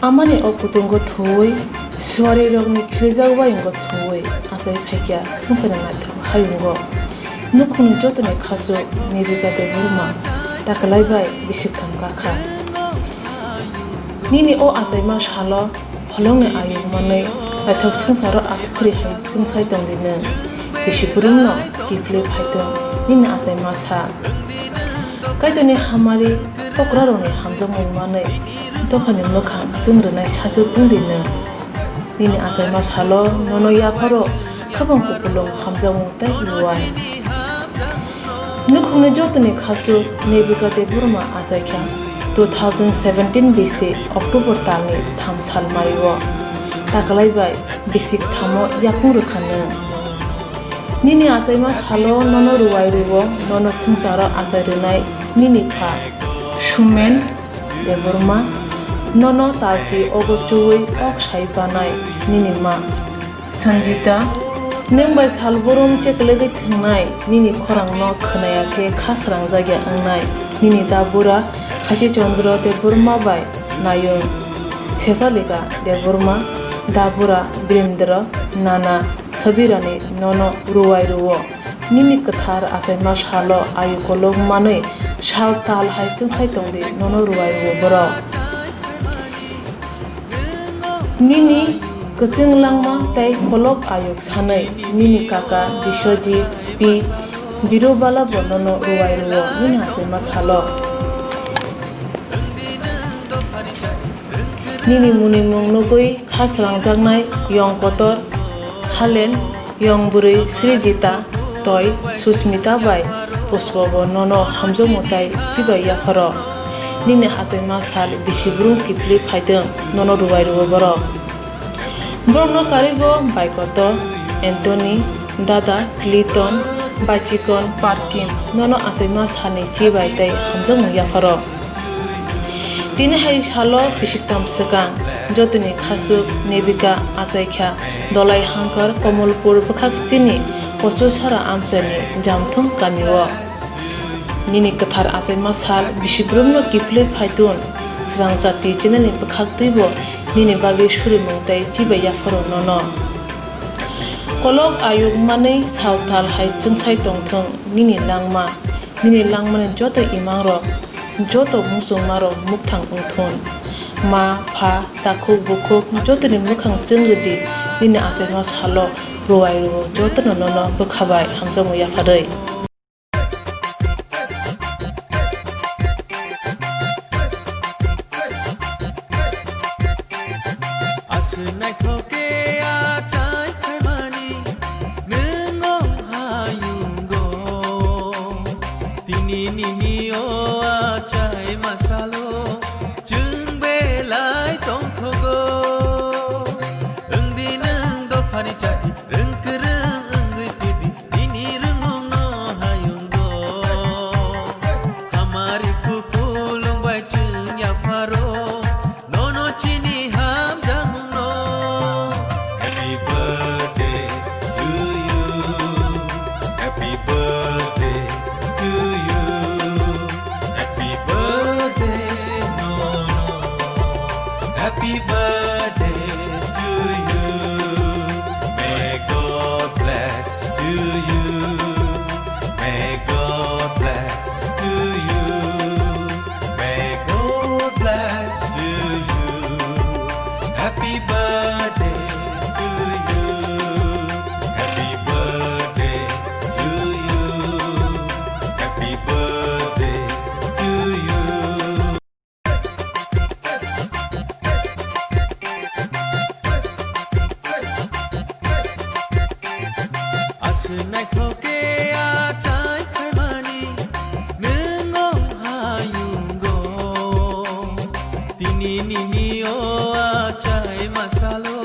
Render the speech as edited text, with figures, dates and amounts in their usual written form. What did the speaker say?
Amani okutungo thoi swari rogni khrijagwa ingo thoi asai phekya sungtana na tho hayungo nukhunu jotone khaso nebika de burma takalai bai bisikam kakha nini o asai ma shala holongne ayu manai athok sungsaro athkuri hai sungsai tongdine bisiburumno kiple phaito nini asai ma sa kaitone hamari pokrarone hamjamoi manai tokani mokhang sungrnai sasuk ungdine nini asai ma salo nono yafaro khabang kupulong hamjamung tai luwai nukhungni jotoni khasu nebika de burma asai kya 2017 BC October talni tham sal mariwo takalai bai bisik thamo yakung rukhane nini asai ma salo nono ruwai riwo nono sungsara asai rinai nini pha shumen de burma nono talchi ogochuwi ok sai banai nini ma sanjita nengbai salborom cheklege thingnai nini khorangno khnaya ke khasrang jagya angnai nini dabura khasi chandra te burma bai nayung sepalika de burma dabura birendra nana sabirani nono ruwai ruwo nini kathar asai ma shalo ayu kolog manai shal tal hai chung sai tongdi nono ruwai ruwo boro nini kuching langma tai kolok ayok sanai nini kaka bishoji pi birobala bonono ruwai ruwo nini asai ma shalo nini muni mungnugui khasrang jagnai yong kotor halen yong burui srijita toy susmita bai pushpobo nono hamjomutai jibai yafaro nini hasai ma sal bisibrum kipli phaideng nono ruwai ruwo boro borno karibo baikoto Anthony dada Clinton bachikon parkim nono asai ma sani jibai tai hamjomu yafaro tini hai shalo bisiktam sekang jotini khasuk nebika asaikha dolai hankar komolpur bakhakstini pocho sara amchani jamthum kamiwo nini kathar asai ma sal bisibrumno kiple phaitun srangchati chinani bakhaktibo nini bagi shuri mungtai jibai yafaro nono kolok ayuk manai sautal hai chungsai tongthong nini langmani joto imangro joto musung maro mukthang ungthon ma pha takhuk bukhuk jotoni mukhang chungridi nini asai ma salo ruwai ruwo jotono nono bukhabai hamjamu yafarei Happy birthday to you. May God bless to you. May God bless to you. May God bless to you. Happy birthday to you. Happy birthday to you. Happy birthday to you. Nai thoke a chai khaimani nengo hayungo tini nini o a chai masalo